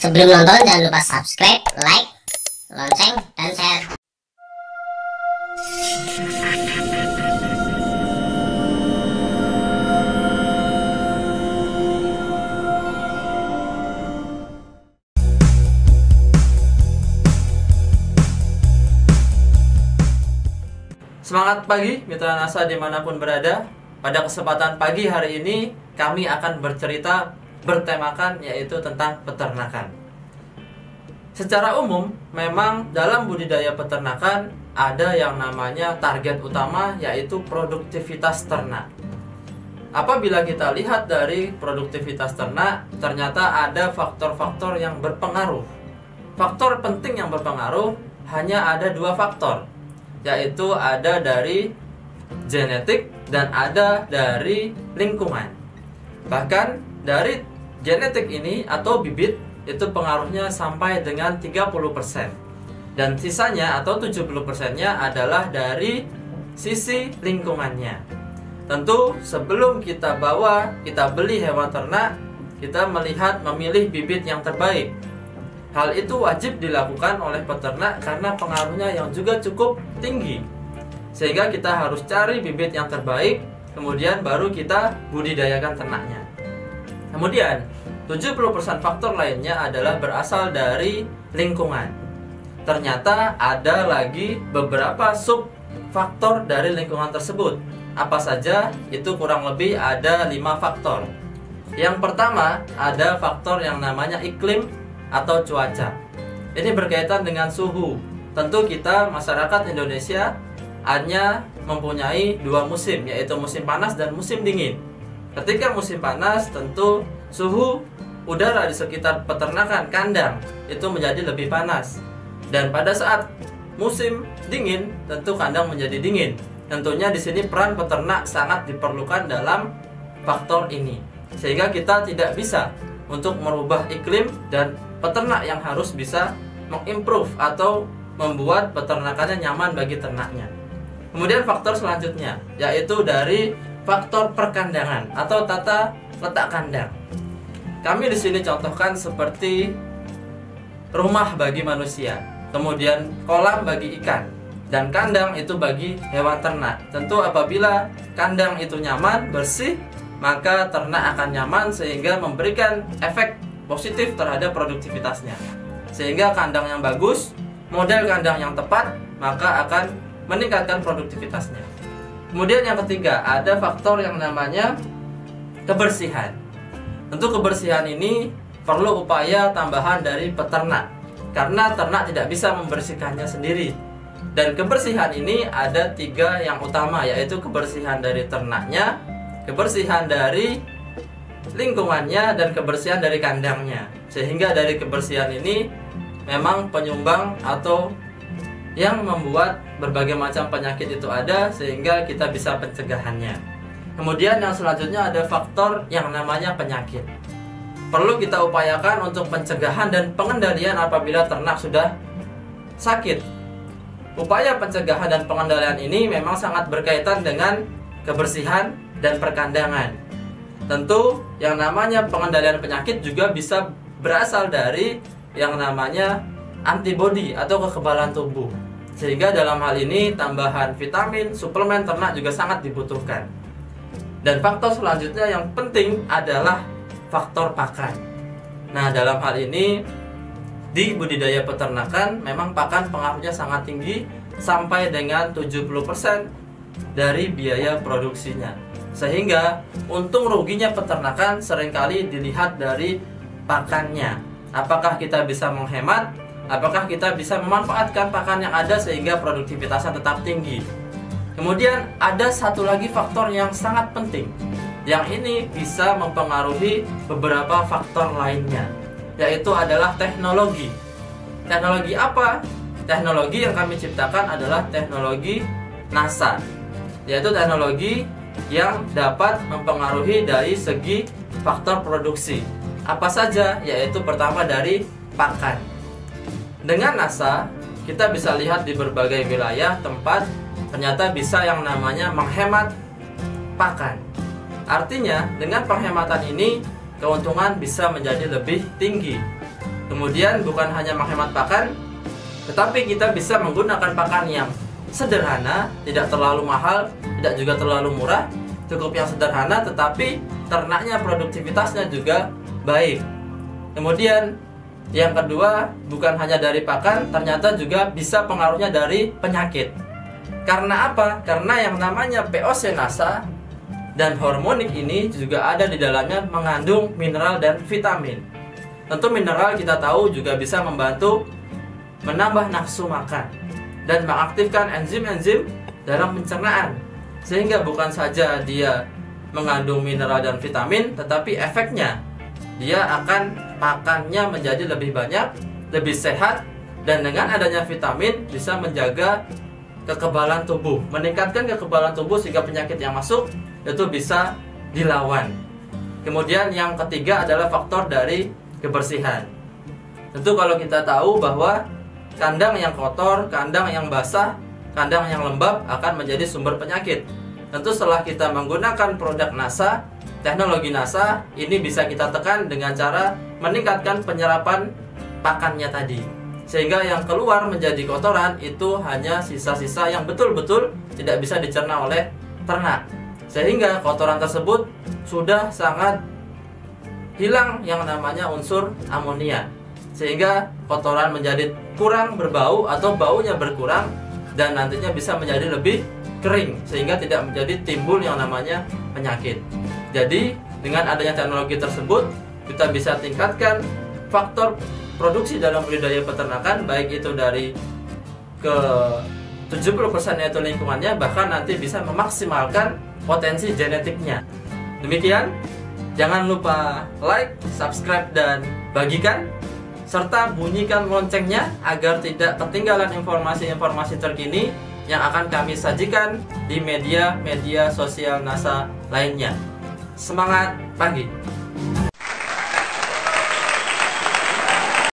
Sebelum nonton jangan lupa subscribe, like, lonceng, dan share. Semangat pagi mitra NASA dimanapun berada. Pada kesempatan pagi hari ini kami akan bercerita bertemakan yaitu tentang peternakan. Secara umum memang dalam budidaya peternakan ada yang namanya target utama yaitu produktivitas ternak. Apabila kita lihat dari produktivitas ternak, ternyata ada faktor-faktor yang berpengaruh. Faktor penting yang berpengaruh hanya ada dua faktor, yaitu ada dari genetik dan ada dari lingkungan. Bahkan dari genetik ini atau bibit itu pengaruhnya sampai dengan 30%. Dan sisanya atau 70%-nya adalah dari sisi lingkungannya. Tentu sebelum kita beli hewan ternak, kita memilih bibit yang terbaik. Hal itu wajib dilakukan oleh peternak karena pengaruhnya yang juga cukup tinggi. Sehingga kita harus cari bibit yang terbaik, kemudian baru kita budidayakan ternaknya. Kemudian 70% faktor lainnya adalah berasal dari lingkungan. Ternyata ada lagi beberapa sub faktor dari lingkungan tersebut. Apa saja? Itu kurang lebih ada 5 faktor. Yang pertama ada faktor yang namanya iklim atau cuaca. Ini berkaitan dengan suhu. Tentu kita masyarakat Indonesia hanya mempunyai 2 musim, yaitu musim panas dan musim dingin. Ketika musim panas, tentu suhu udara di sekitar peternakan kandang itu menjadi lebih panas. Dan pada saat musim dingin, tentu kandang menjadi dingin. Tentunya di sini peran peternak sangat diperlukan dalam faktor ini. Sehingga kita tidak bisa untuk merubah iklim, dan peternak yang harus bisa mengimprove atau membuat peternakannya nyaman bagi ternaknya. Kemudian faktor selanjutnya yaitu dari faktor perkandangan atau tata letak kandang. Kami di sini contohkan seperti rumah bagi manusia, kemudian kolam bagi ikan, dan kandang itu bagi hewan ternak. Tentu apabila kandang itu nyaman, bersih, maka ternak akan nyaman sehingga memberikan efek positif terhadap produktivitasnya. Sehingga kandang yang bagus, model kandang yang tepat, maka akan meningkatkan produktivitasnya. Kemudian yang ketiga, ada faktor yang namanya kebersihan. Tentu kebersihan ini perlu upaya tambahan dari peternak, karena ternak tidak bisa membersihkannya sendiri. Dan kebersihan ini ada 3 yang utama, yaitu kebersihan dari ternaknya, kebersihan dari lingkungannya, dan kebersihan dari kandangnya. Sehingga dari kebersihan ini memang penyumbang atau yang membuat berbagai macam penyakit itu ada, sehingga kita bisa pencegahannya. Kemudian yang selanjutnya ada faktor yang namanya penyakit. Perlu kita upayakan untuk pencegahan dan pengendalian apabila ternak sudah sakit. Upaya pencegahan dan pengendalian ini memang sangat berkaitan dengan kebersihan dan perkandangan. Tentu yang namanya pengendalian penyakit juga bisa berasal dari yang namanya antibodi atau kekebalan tubuh. Sehingga dalam hal ini tambahan vitamin, suplemen ternak juga sangat dibutuhkan. Dan faktor selanjutnya yang penting adalah faktor pakan. Nah, dalam hal ini di budidaya peternakan memang pakan pengaruhnya sangat tinggi, sampai dengan 70% dari biaya produksinya. Sehingga untung ruginya peternakan seringkali dilihat dari pakannya. Apakah kita bisa menghemat? Apakah kita bisa memanfaatkan pakan yang ada sehingga produktivitasnya tetap tinggi? Kemudian ada satu lagi faktor yang sangat penting, yang ini bisa mempengaruhi beberapa faktor lainnya, yaitu adalah teknologi. Teknologi apa? Teknologi yang kami ciptakan adalah teknologi NASA, yaitu teknologi yang dapat mempengaruhi dari segi faktor produksi. Apa saja? Yaitu pertama dari pakan. Dengan NASA, kita bisa lihat di berbagai wilayah tempat ternyata bisa yang namanya menghemat pakan. Artinya dengan penghematan ini keuntungan bisa menjadi lebih tinggi. Kemudian bukan hanya menghemat pakan, tetapi kita bisa menggunakan pakan yang sederhana, tidak terlalu mahal, tidak juga terlalu murah, cukup yang sederhana tetapi ternaknya produktivitasnya juga baik. Kemudian yang kedua, bukan hanya dari pakan, ternyata juga bisa pengaruhnya dari penyakit. Karena apa? Karena yang namanya POC-NASA dan hormonik ini juga ada di dalamnya mengandung mineral dan vitamin. Tentu mineral kita tahu juga bisa membantu menambah nafsu makan dan mengaktifkan enzim-enzim dalam pencernaan. Sehingga bukan saja dia mengandung mineral dan vitamin, tetapi efeknya dia akan pakannya menjadi lebih banyak, lebih sehat, dan dengan adanya vitamin bisa menjaga kekebalan tubuh, meningkatkan kekebalan tubuh sehingga penyakit yang masuk itu bisa dilawan. Kemudian yang ketiga adalah faktor dari kebersihan. Tentu kalau kita tahu bahwa kandang yang kotor, kandang yang basah, kandang yang lembab akan menjadi sumber penyakit. Tentu setelah kita menggunakan produk NASA, teknologi NASA, ini bisa kita tekan dengan cara meningkatkan penyerapan pakannya tadi. Sehingga yang keluar menjadi kotoran itu hanya sisa-sisa yang betul-betul tidak bisa dicerna oleh ternak. Sehingga kotoran tersebut sudah sangat hilang yang namanya unsur amonia. Sehingga kotoran menjadi kurang berbau atau baunya berkurang dan nantinya bisa menjadi lebih kering sehingga tidak menjadi timbul yang namanya penyakit. Jadi dengan adanya teknologi tersebut kita bisa tingkatkan faktor produksi dalam budidaya peternakan, baik itu dari ke 70% yaitu lingkungannya, bahkan nanti bisa memaksimalkan potensi genetiknya. Demikian, jangan lupa like, subscribe, dan bagikan serta bunyikan loncengnya agar tidak ketinggalan informasi-informasi terkini yang akan kami sajikan di media-media sosial NASA lainnya. Semangat pagi!